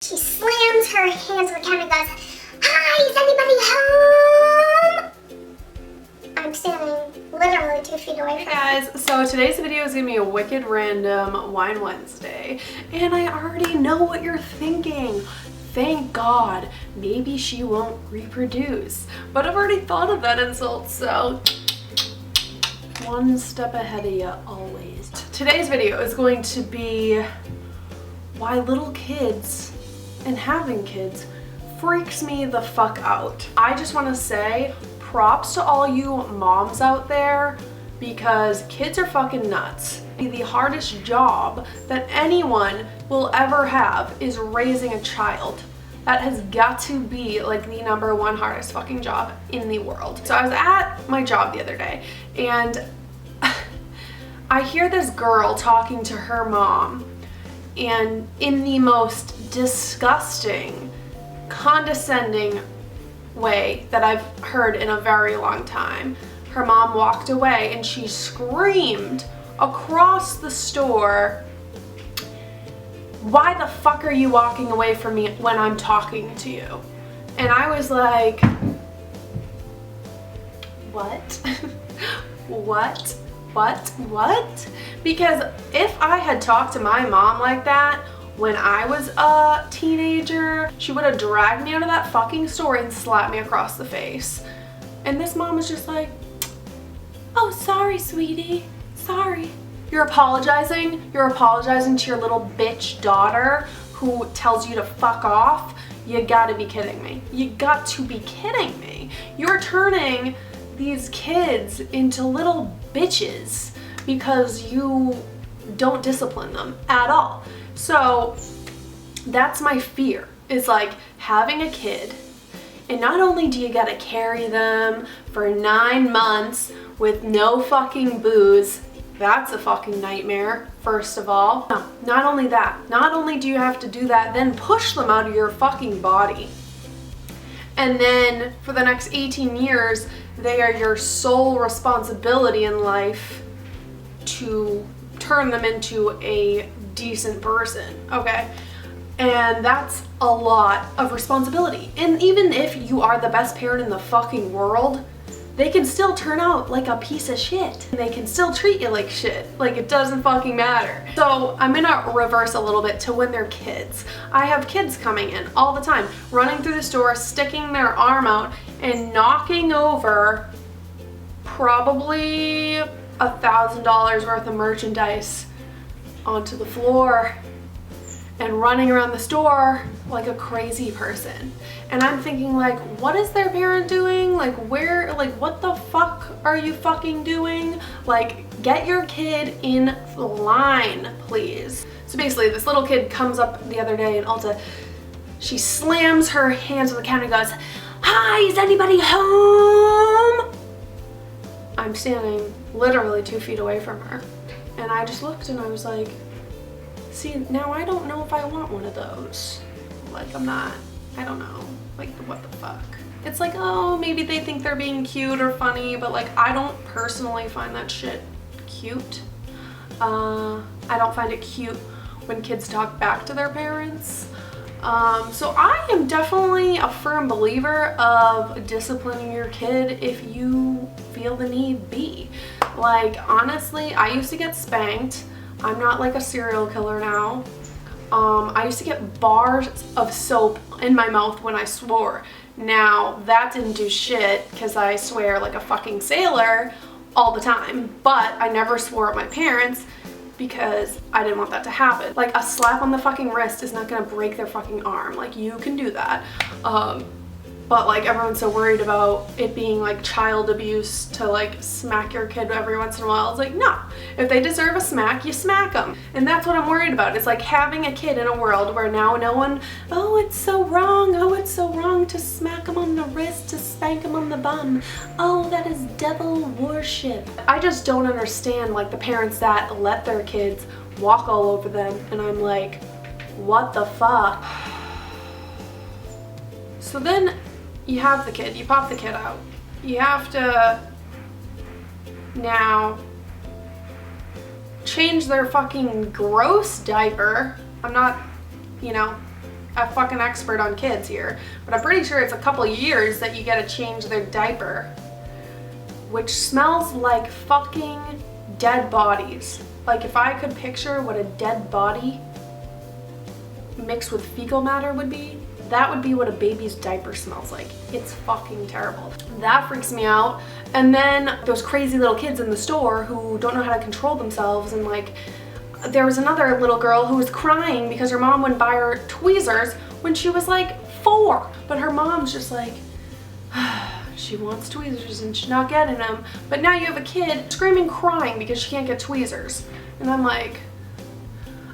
She slams her hands on the counter and goes, "Hi, is anybody home?" I'm standing literally 2 feet away Hey from her. guys, so today's video is gonna be a wicked random Wine Wednesday, and I already know what you're thinking. Thank God, maybe she won't reproduce. But I've already thought of that insult, so one step ahead of you always. Today's video is going to be why little kids and having kids freaks me the fuck out. I just want to say props to all you moms out there because kids are fucking nuts. The hardest job that anyone will ever have is raising a child. That has got to be like the #1 hardest fucking job in the world. So I was at my job the other day and I hear this girl talking to her mom, and in the most disgusting, condescending way that I've heard in a very long time. Her mom walked away and she screamed across the store, "Why the fuck are you walking away from me when I'm talking to you?" And I was like, what? What? Because if I had talked to my mom like that when I was a teenager, she would have dragged me out of that fucking store and slapped me across the face. And this mom was just like, "Oh, sorry, sweetie, sorry." You're apologizing? You're apologizing to your little bitch daughter who tells you to fuck off? You gotta be kidding me. You got to be kidding me. You're turning these kids into little bitches because you don't discipline them at all. So that's my fear, is like having a kid, and not only do you gotta carry them for 9 months with no fucking booze, that's a fucking nightmare, first of all. No, not only that, not only do you have to do that, then push them out of your fucking body. And then for the next 18 years, they are your sole responsibility in life to turn them into a decent person, okay? And that's a lot of responsibility. And even if you are the best parent in the fucking world, they can still turn out like a piece of shit. They can still treat you like shit. Like, it doesn't fucking matter. So I'm gonna reverse a little bit to when they're kids. I have kids coming in all the time, running through the store, sticking their arm out and knocking over probably $1,000 worth of merchandise onto the floor and running around the store like a crazy person. And I'm thinking, like, what is their parent doing? Like, where, like, what the fuck are you fucking doing? Like, get your kid in line, please. So basically, this little kid comes up the other day in Ulta. She slams her hands on the counter and goes, "Hi, is anybody home?" I'm standing literally 2 feet away from her. And I just looked and I was like, see, now I don't know if I want one of those. Like, I don't know. Like, what the fuck? It's like, oh, maybe they think they're being cute or funny, but like, I don't personally find that shit cute. I don't find it cute when kids talk back to their parents. So I am definitely a firm believer of disciplining your kid if you feel the need be. Like, honestly, I used to get spanked. I'm not like a serial killer now. I used to get bars of soap in my mouth when I swore. Now, that didn't do shit because I swear like a fucking sailor all the time. But I never swore at my parents because I didn't want that to happen. Like, a slap on the fucking wrist is not gonna break their fucking arm. Like, you can do that. But like, everyone's so worried about it being like child abuse to like smack your kid every once in a while. It's like, no, if they deserve a smack, you smack them. And that's what I'm worried about. It's like having a kid in a world where now no one, oh, it's so wrong. Oh, it's so wrong to smack them on the wrist, to spank them on the bum. Oh, that is devil worship. I just don't understand like the parents that let their kids walk all over them. And I'm like, what the fuck? So then you have the kid, you pop the kid out. You have to now change their fucking gross diaper. I'm not, a fucking expert on kids here, but I'm pretty sure it's a couple years that you gotta change their diaper, which smells like fucking dead bodies. Like if I could picture what a dead body mixed with fecal matter would be, that would be what a baby's diaper smells like. It's fucking terrible. That freaks me out. And then those crazy little kids in the store who don't know how to control themselves, and like there was another little girl who was crying because her mom wouldn't buy her tweezers when she was like 4. But her mom's just like, she wants tweezers and she's not getting them. But now you have a kid screaming, crying because she can't get tweezers. And I'm like,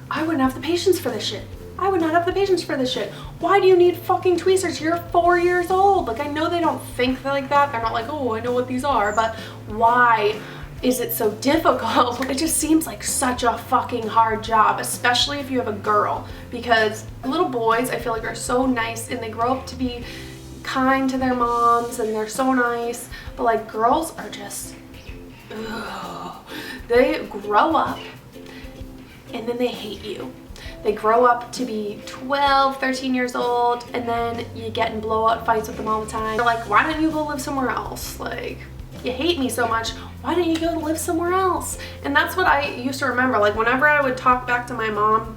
I wouldn't have the patience for this shit. I would not have the patience for this shit. Why do you need fucking tweezers? You're 4 years old. Like, I know they don't think like that. They're not like, oh, I know what these are. But why is it so difficult? It just seems like such a fucking hard job, especially if you have a girl. Because little boys, I feel like, are so nice and they grow up to be kind to their moms and they're so nice. But like girls are just, ugh. They grow up and then they hate you. They grow up to be 12, 13 years old, and then you get in blowout fights with them all the time. They're like, why don't you go live somewhere else? Like, you hate me so much, why don't you go to live somewhere else? And that's what I used to remember. Like, whenever I would talk back to my mom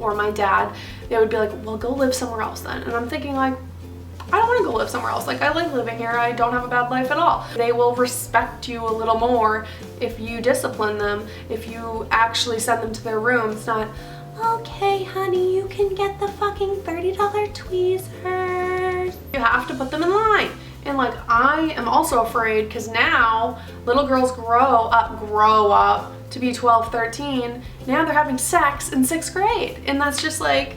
or my dad, they would be like, well, go live somewhere else then. And I'm thinking like, I don't want to go live somewhere else. Like, I like living here. I don't have a bad life at all. They will respect you a little more if you discipline them, if you actually send them to their room. It's not, okay, honey, you can get the fucking $30 tweezers. You have to put them in line. And like, I am also afraid because now little girls grow up to be 12, 13. Now they're having sex in 6th grade. And that's just like,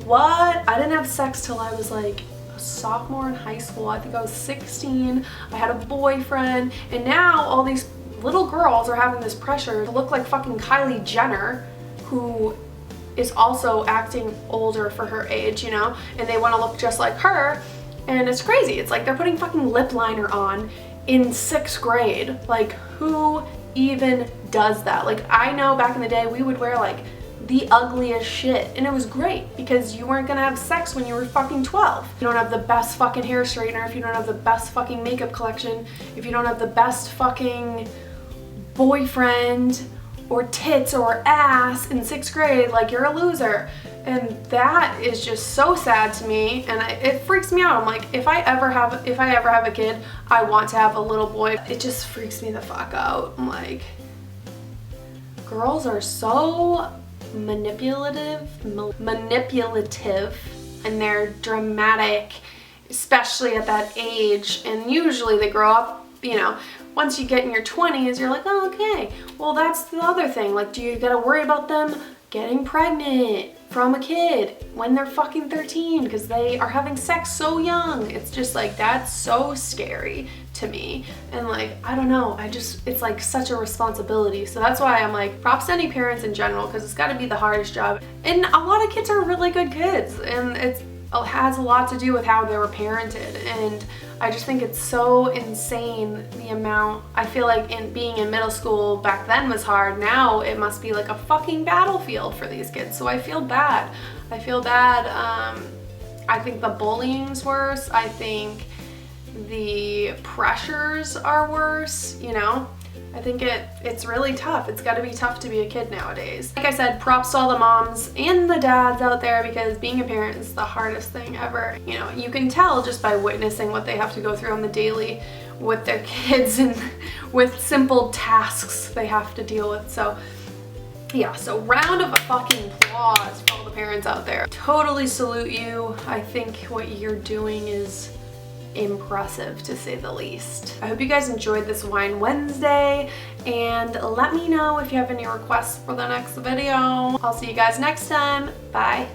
what? I didn't have sex till I was like a sophomore in high school. I think I was 16. I had a boyfriend. And now all these little girls are having this pressure to look like fucking Kylie Jenner, who is also acting older for her age, you know? And they want to look just like her. And it's crazy. It's like they're putting fucking lip liner on in 6th grade. Like, who even does that? Like, I know back in the day we would wear like the ugliest shit, and it was great because you weren't gonna have sex when you were fucking 12. You don't have the best fucking hair straightener, if you don't have the best fucking makeup collection, if you don't have the best fucking boyfriend or tits or ass in 6th grade, like, you're a loser. And that is just so sad to me, and it freaks me out. I'm like, if I ever have a kid, I want to have a little boy. It just freaks me the fuck out. I'm like, girls are so manipulative, and they're dramatic, especially at that age. And usually they grow up, you know, once you get in your 20s, you're like, oh, okay, well, that's the other thing. Like, do you gotta worry about them getting pregnant from a kid when they're fucking 13 because they are having sex so young? It's just like, that's so scary to me. And like, I don't know, it's like such a responsibility. So that's why I'm like, props to any parents in general, because it's got to be the hardest job. And a lot of kids are really good kids, and it has a lot to do with how they were parented. And I just think it's so insane the amount. I feel like being in middle school back then was hard. Now it must be like a fucking battlefield for these kids. So I feel bad. I think the bullying's worse. I think the pressures are worse, you know? I think it's really tough. It's gotta be tough to be a kid nowadays. Like I said, props to all the moms and the dads out there, because being a parent is the hardest thing ever. You know, you can tell just by witnessing what they have to go through on the daily with their kids and with simple tasks they have to deal with. So yeah, so round of a fucking applause for all the parents out there. Totally salute you. I think what you're doing is impressive, to say the least. I hope you guys enjoyed this Wine Wednesday, and let me know if you have any requests for the next video. I'll see you guys next time. Bye.